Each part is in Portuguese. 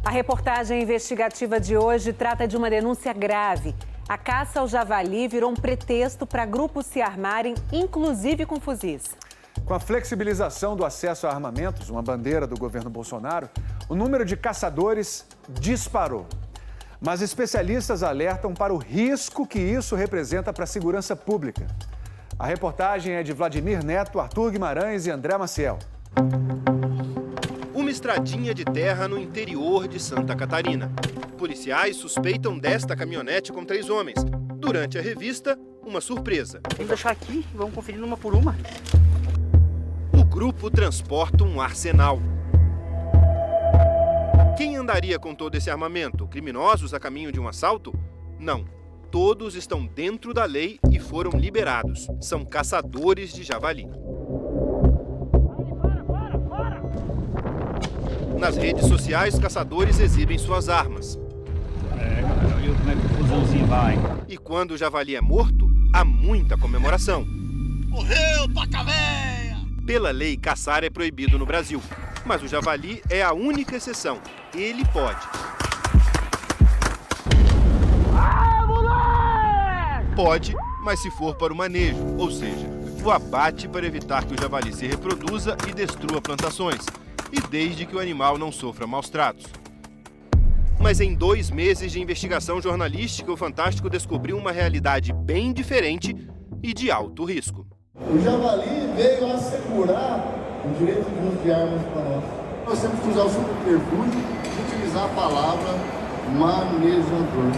A reportagem investigativa de hoje trata de uma denúncia grave. A caça ao javali virou um pretexto para grupos se armarem, inclusive com fuzis. Com a flexibilização do acesso a armamentos, uma bandeira do governo Bolsonaro, o número de caçadores disparou. Mas especialistas alertam para o risco que isso representa para a segurança pública. A reportagem é de Vladimir Neto, Arthur Guimarães e André Maciel. Uma estradinha de terra no interior de Santa Catarina. Policiais suspeitam desta caminhonete com 3 homens. Durante a revista, uma surpresa. Vamos deixar aqui e vamos conferir uma por uma. O grupo transporta um arsenal. Quem andaria com todo esse armamento? Criminosos a caminho de um assalto? Não. Todos estão dentro da lei e foram liberados. São caçadores de javali. Nas redes sociais, caçadores exibem suas armas. Galera, olha como é que o fusãozinho vai. E quando o javali é morto, há muita comemoração. Morreu, paca véia! Pela lei, caçar é proibido no Brasil. Mas o javali é a única exceção. Ele pode. Ah, moleque! Pode, mas se for para o manejo, ou seja, o abate para evitar que o javali se reproduza e destrua plantações, e desde que o animal não sofra maus tratos. Mas em 2 meses de investigação jornalística, o Fantástico descobriu uma realidade bem diferente e de alto risco. O javali veio assegurar o direito de uso de armas para nós. Nós temos que usar o subterfúgio de utilizar a palavra manejador.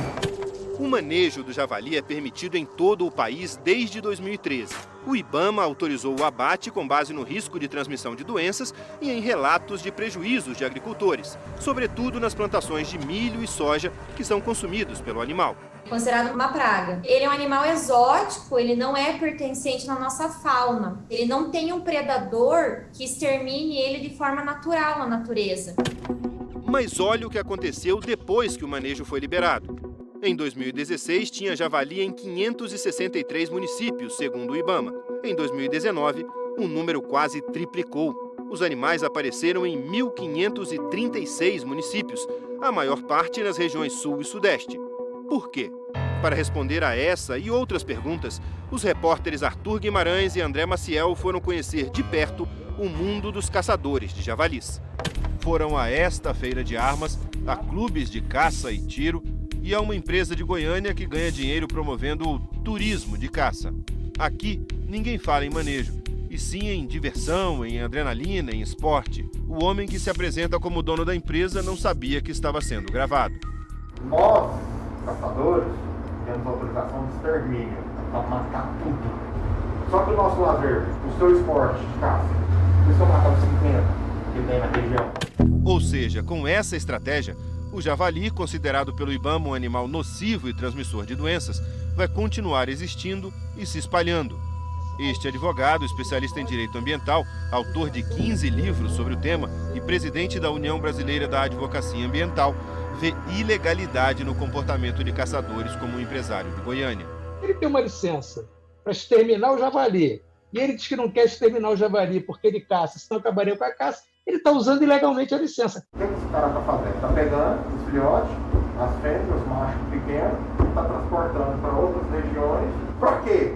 O manejo do javali é permitido em todo o país desde 2013. O IBAMA autorizou o abate com base no risco de transmissão de doenças e em relatos de prejuízos de agricultores, sobretudo nas plantações de milho e soja que são consumidos pelo animal. Considerado uma praga. Ele é um animal exótico, ele não é pertencente na nossa fauna. Ele não tem um predador que extermine ele de forma natural na natureza. Mas olha o que aconteceu depois que o manejo foi liberado. Em 2016, tinha javali em 563 municípios, segundo o IBAMA. Em 2019, o número quase triplicou. Os animais apareceram em 1.536 municípios, a maior parte nas regiões Sul e Sudeste. Por quê? Para responder a essa e outras perguntas, os repórteres Arthur Guimarães e André Maciel foram conhecer de perto o mundo dos caçadores de javalis. Foram a esta feira de armas, a clubes de caça e tiro e a uma empresa de Goiânia que ganha dinheiro promovendo o turismo de caça. Aqui, ninguém fala em manejo, e sim em diversão, em adrenalina, em esporte. O homem que se apresenta como dono da empresa não sabia que estava sendo gravado. Nós, caçadores, temos autorização de extermínio para matar tudo. Só que o nosso lazer, o seu esporte de caça, se eu matar os 50 que tem na região. Ou seja, com essa estratégia, o javali, considerado pelo IBAMA um animal nocivo e transmissor de doenças, vai continuar existindo e se espalhando. Este advogado, especialista em direito ambiental, autor de 15 livros sobre o tema e presidente da União Brasileira da Advocacia Ambiental, vê ilegalidade no comportamento de caçadores como um empresário de Goiânia. Ele tem uma licença para exterminar o javali, e ele diz que não quer exterminar o javali porque ele caça, senão acabaria com a caça. Ele está usando ilegalmente a licença. O que esse cara está fazendo? Está pegando os filhotes, as fêmeas, os machos pequenos, está transportando para outras regiões. Para quê?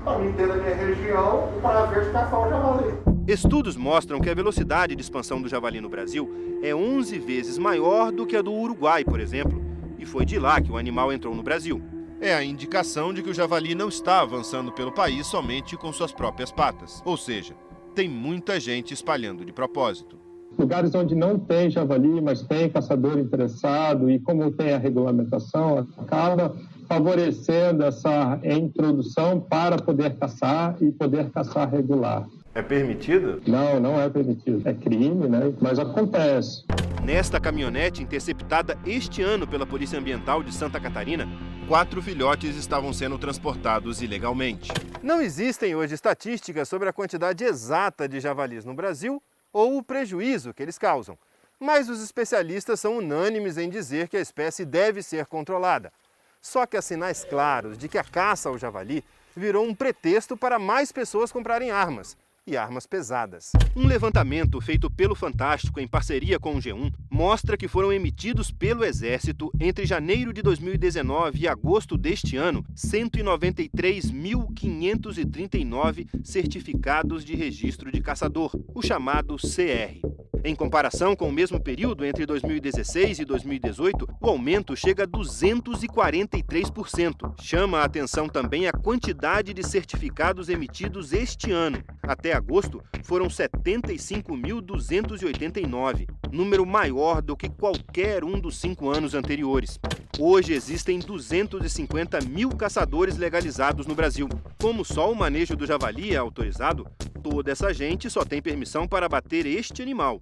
Para me ter na minha região o prazer de caçar o javali. Estudos mostram que a velocidade de expansão do javali no Brasil é 11 vezes maior do que a do Uruguai, por exemplo, e foi de lá que o animal entrou no Brasil. É a indicação de que o javali não está avançando pelo país somente com suas próprias patas, ou seja, tem muita gente espalhando de propósito. Lugares onde não tem javali, mas tem caçador interessado e como tem a regulamentação, acaba favorecendo essa introdução para poder caçar e poder caçar regular. É permitido? Não, não é permitido. É crime, né? Mas acontece. Nesta caminhonete interceptada este ano pela Polícia Ambiental de Santa Catarina, 4 filhotes estavam sendo transportados ilegalmente. Não existem hoje estatísticas sobre a quantidade exata de javalis no Brasil ou o prejuízo que eles causam. Mas os especialistas são unânimes em dizer que a espécie deve ser controlada. Só que há sinais claros de que a caça ao javali virou um pretexto para mais pessoas comprarem armas. e armas pesadas. Um levantamento feito pelo Fantástico em parceria com o G1 mostra que foram emitidos pelo Exército entre janeiro de 2019 e agosto deste ano 193.539 certificados de registro de caçador, o chamado CR. Em comparação com o mesmo período entre 2016 e 2018, o aumento chega a 243%. Chama a atenção também a quantidade de certificados emitidos este ano. Até agosto, foram 75.289, número maior do que qualquer um dos 5 anos anteriores. Hoje existem 250 mil caçadores legalizados no Brasil. Como só o manejo do javali é autorizado, toda essa gente só tem permissão para abater este animal.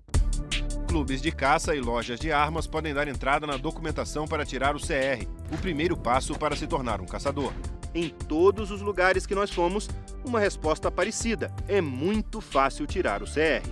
Clubes de caça e lojas de armas podem dar entrada na documentação para tirar o CR, o primeiro passo para se tornar um caçador. Em todos os lugares que nós fomos, uma resposta parecida: é muito fácil tirar o CR.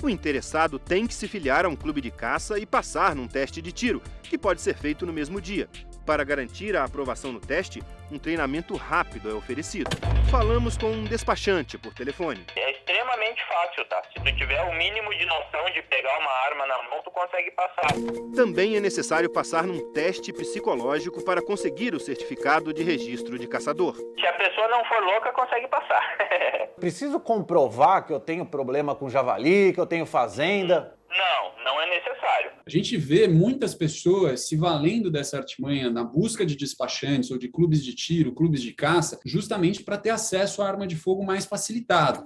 O interessado tem que se filiar a um clube de caça e passar num teste de tiro, que pode ser feito no mesmo dia. Para garantir a aprovação no teste, um treinamento rápido é oferecido. Falamos com um despachante por telefone. É extremamente fácil, tá? Se tu tiver o mínimo de noção de pegar uma arma na mão, tu consegue passar. Também é necessário passar num teste psicológico para conseguir o certificado de registro de caçador. Se a pessoa não for louca, consegue passar. Preciso comprovar que eu tenho problema com javali, que eu tenho fazenda? Não é necessário. A gente vê muitas pessoas se valendo dessa artimanha na busca de despachantes ou de clubes de tiro, clubes de caça, justamente para ter acesso à arma de fogo mais facilitado.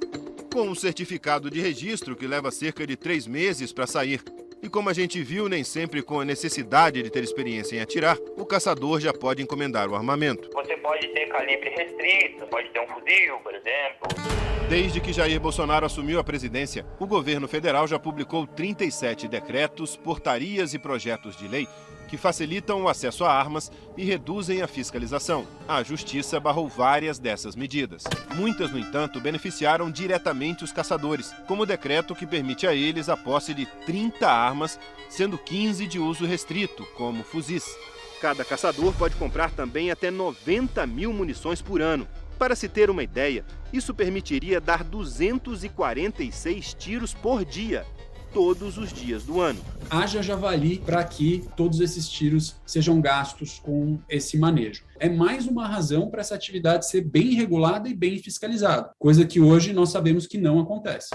Com um certificado de registro que leva cerca de 3 meses para sair. E como a gente viu, nem sempre com a necessidade de ter experiência em atirar, o caçador já pode encomendar o armamento. Você pode ter calibre restrito, pode ter um fuzil, por exemplo. Desde que Jair Bolsonaro assumiu a presidência, o governo federal já publicou 37 decretos, portarias e projetos de lei que facilitam o acesso a armas e reduzem a fiscalização. A Justiça barrou várias dessas medidas. Muitas, no entanto, beneficiaram diretamente os caçadores, como o decreto que permite a eles a posse de 30 armas, sendo 15 de uso restrito, como fuzis. Cada caçador pode comprar também até 90 mil munições por ano. Para se ter uma ideia, isso permitiria dar 246 tiros por dia, todos os dias do ano. Haja javali para que todos esses tiros sejam gastos com esse manejo. É mais uma razão para essa atividade ser bem regulada e bem fiscalizada, coisa que hoje nós sabemos que não acontece.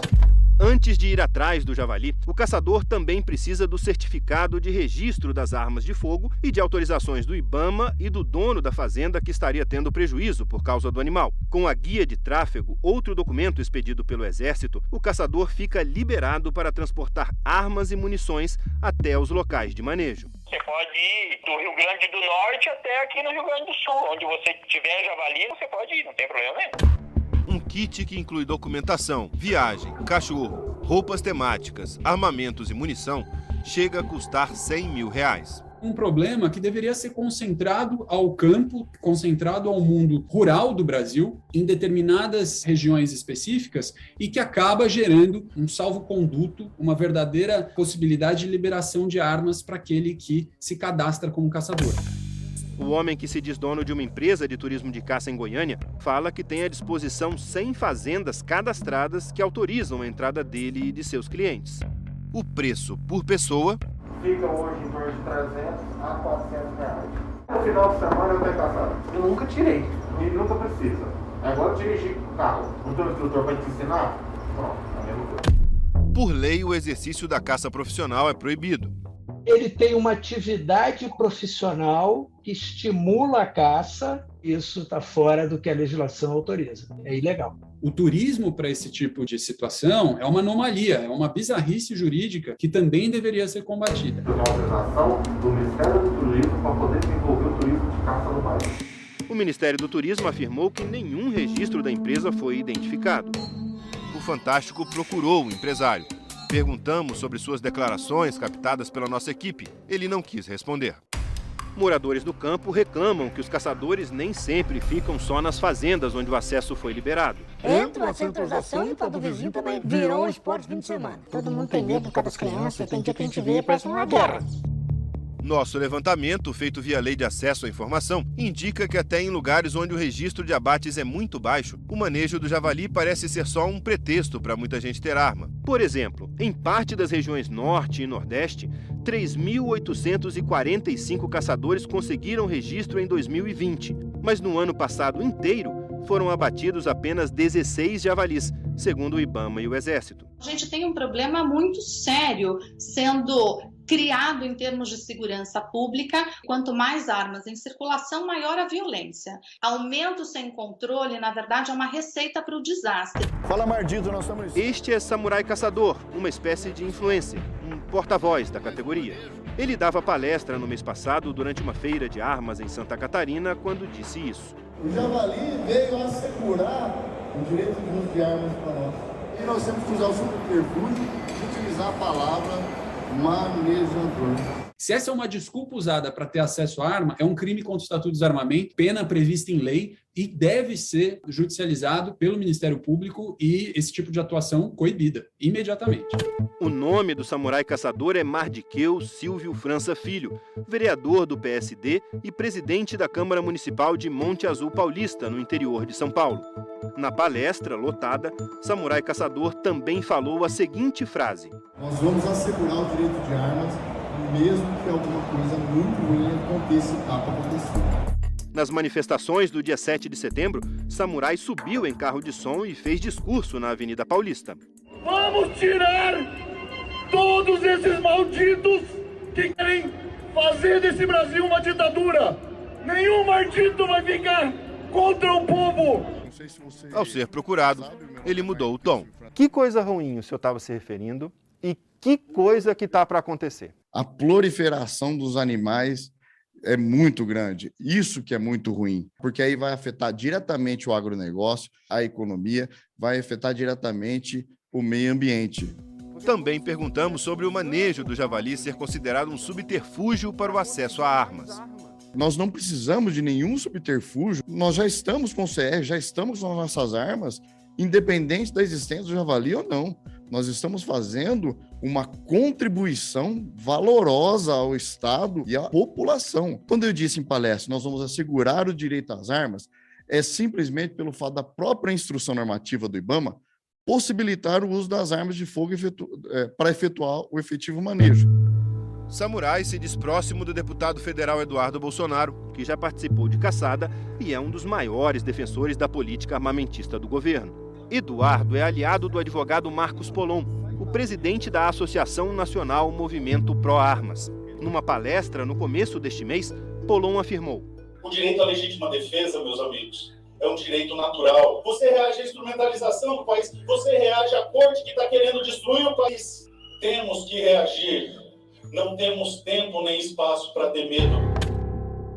Antes de ir atrás do javali, o caçador também precisa do certificado de registro das armas de fogo e de autorizações do IBAMA e do dono da fazenda que estaria tendo prejuízo por causa do animal. Com a guia de tráfego, outro documento expedido pelo Exército, o caçador fica liberado para transportar armas e munições até os locais de manejo. Você pode ir do Rio Grande do Norte até aqui no Rio Grande do Sul. Onde você tiver javali, você pode ir, não tem problema nenhum. Um kit que inclui documentação, viagem, cachorro, roupas temáticas, armamentos e munição chega a custar R$100 mil. Um problema que deveria ser concentrado ao campo, concentrado ao mundo rural do Brasil, em determinadas regiões específicas, e que acaba gerando um salvo-conduto, uma verdadeira possibilidade de liberação de armas para aquele que se cadastra como caçador. O homem que se diz dono de uma empresa de turismo de caça em Goiânia fala que tem à disposição 100 fazendas cadastradas que autorizam a entrada dele e de seus clientes. O preço por pessoa fica hoje em torno de 300 a 400 reais. No final de semana eu tenho caçado. Eu nunca tirei. E nunca precisa. Agora dirigir o carro. O teu instrutor vai te ensinar? Pronto, é a mesma coisa. Por lei, o exercício da caça profissional é proibido. Ele tem uma atividade profissional que estimula a caça, isso está fora do que a legislação autoriza, é ilegal. O turismo para esse tipo de situação é uma anomalia, é uma bizarrice jurídica que também deveria ser combatida. Tem uma autorização do Ministério do Turismo para poder desenvolver o turismo de caça no país. O Ministério do Turismo afirmou que nenhum registro da empresa foi identificado. O Fantástico procurou o empresário. Perguntamos sobre suas declarações captadas pela nossa equipe. Ele não quis responder. Moradores do campo reclamam que os caçadores nem sempre ficam só nas fazendas onde o acesso foi liberado. Entra a centralização e o pau do vizinho também virou um esporte de fim de semana. Todo mundo tem medo por causa das crianças, tem dia que a gente vê, parece uma guerra. Nosso levantamento, feito via Lei de Acesso à Informação, indica que até em lugares onde o registro de abates é muito baixo, o manejo do javali parece ser só um pretexto para muita gente ter arma. Por exemplo, em parte das regiões Norte e Nordeste, 3.845 caçadores conseguiram registro em 2020, mas no ano passado inteiro foram abatidos apenas 16 javalis, segundo o IBAMA e o Exército. A gente tem um problema muito sério sendo criado em termos de segurança pública. Quanto mais armas em circulação, maior a violência. Aumento sem controle, na verdade, é uma receita para o desastre. Fala, Mardito, nós estamos... Este é Samurai Caçador, uma espécie de influencer, um porta-voz da categoria. Ele dava palestra no mês passado durante uma feira de armas em Santa Catarina quando disse isso. O javali veio assegurar o direito de uso de armas para nós. E nós temos que usar o subterfúgio de utilizar a palavra manejador. Se essa é uma desculpa usada para ter acesso à arma, é um crime contra o Estatuto do Desarmamento, pena prevista em lei e deve ser judicializado pelo Ministério Público e esse tipo de atuação coibida imediatamente. O nome do samurai caçador é Mardiqueu Silvio França Filho, vereador do PSD e presidente da Câmara Municipal de Monte Azul Paulista, no interior de São Paulo. Na palestra lotada, Samurai Caçador também falou a seguinte frase: nós vamos assegurar o direito de armas, mesmo que alguma coisa muito ruim aconteça e está para acontecer. Nas manifestações do dia 7 de setembro, Samurai subiu em carro de som e fez discurso na Avenida Paulista. Vamos tirar todos esses malditos que querem fazer desse Brasil uma ditadura. Nenhum maldito vai ficar contra o povo. Ao ser procurado, ele mudou o tom. Que coisa ruim o senhor estava se referindo e que coisa que está para acontecer? A proliferação dos animais é muito grande. Isso que é muito ruim, porque aí vai afetar diretamente o agronegócio, a economia, vai afetar diretamente o meio ambiente. Também perguntamos sobre o manejo do javali ser considerado um subterfúgio para o acesso a armas. Nós não precisamos de nenhum subterfúgio, nós já estamos com o CR, já estamos com as nossas armas, independente da existência do javali ou não. Nós estamos fazendo uma contribuição valorosa ao Estado e à população. Quando eu disse em palestra, nós vamos assegurar o direito às armas, é simplesmente pelo fato da própria instrução normativa do IBAMA possibilitar o uso das armas de fogo para efetuar o efetivo manejo. Samurai se diz próximo do deputado federal Eduardo Bolsonaro, que já participou de caçada e é um dos maiores defensores da política armamentista do governo. Eduardo é aliado do advogado Marcos Polon, o presidente da Associação Nacional Movimento Pró-Armas. Numa palestra no começo deste mês, Polon afirmou: o direito à legítima defesa, meus amigos, é um direito natural. Você reage à instrumentalização do país, você reage à corte que está querendo destruir o país. Temos que reagir. Não temos tempo nem espaço para ter medo.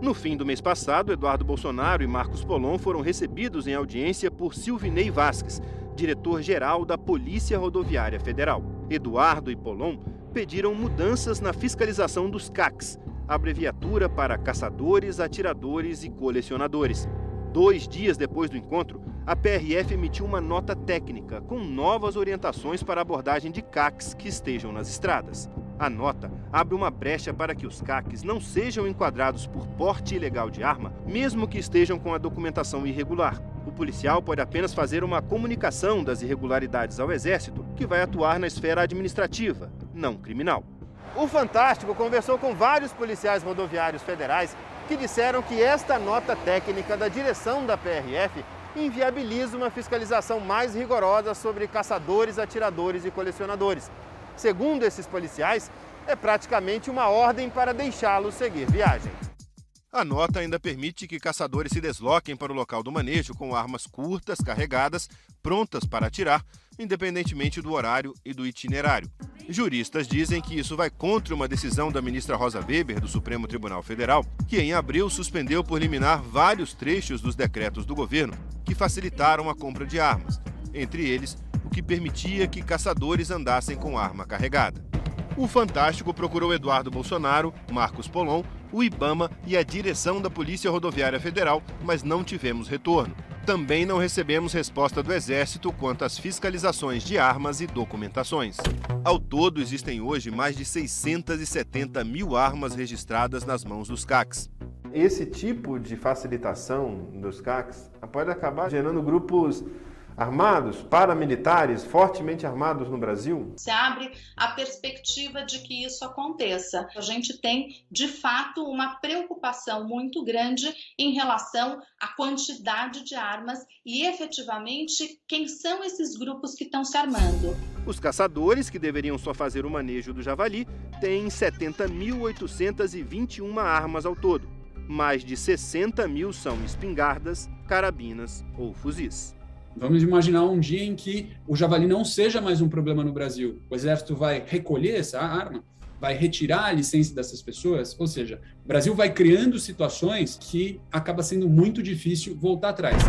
No fim do mês passado, Eduardo Bolsonaro e Marcos Polon foram recebidos em audiência por Silvinei Vasques, diretor-geral da Polícia Rodoviária Federal. Eduardo e Polon pediram mudanças na fiscalização dos CACs, abreviatura para caçadores, atiradores e colecionadores. 2 dias depois do encontro, a PRF emitiu uma nota técnica com novas orientações para a abordagem de CACs que estejam nas estradas. A nota abre uma brecha para que os CACs não sejam enquadrados por porte ilegal de arma, mesmo que estejam com a documentação irregular. O policial pode apenas fazer uma comunicação das irregularidades ao Exército, que vai atuar na esfera administrativa, não criminal. O Fantástico conversou com vários policiais rodoviários federais que disseram que esta nota técnica da direção da PRF inviabiliza uma fiscalização mais rigorosa sobre caçadores, atiradores e colecionadores. Segundo esses policiais, é praticamente uma ordem para deixá-los seguir viagem. A nota ainda permite que caçadores se desloquem para o local do manejo com armas curtas, carregadas, prontas para atirar, independentemente do horário e do itinerário. Juristas dizem que isso vai contra uma decisão da ministra Rosa Weber, do Supremo Tribunal Federal, que em abril suspendeu por liminar vários trechos dos decretos do governo que facilitaram a compra de armas, entre eles o que permitia que caçadores andassem com arma carregada. O Fantástico procurou Eduardo Bolsonaro, Marcos Polon, o IBAMA e a direção da Polícia Rodoviária Federal, mas não tivemos retorno. Também não recebemos resposta do Exército quanto às fiscalizações de armas e documentações. Ao todo, existem hoje mais de 670 mil armas registradas nas mãos dos CACs. Esse tipo de facilitação dos CACs pode acabar gerando grupos armados, paramilitares, fortemente armados no Brasil? Se abre a perspectiva de que isso aconteça. A gente tem, de fato, uma preocupação muito grande em relação à quantidade de armas e, efetivamente, quem são esses grupos que estão se armando. Os caçadores, que deveriam só fazer o manejo do javali, têm 70.821 armas ao todo. Mais de 60 mil são espingardas, carabinas ou fuzis. Vamos imaginar um dia em que o javali não seja mais um problema no Brasil. O Exército vai recolher essa arma, vai retirar a licença dessas pessoas, ou seja, o Brasil vai criando situações que acaba sendo muito difícil voltar atrás.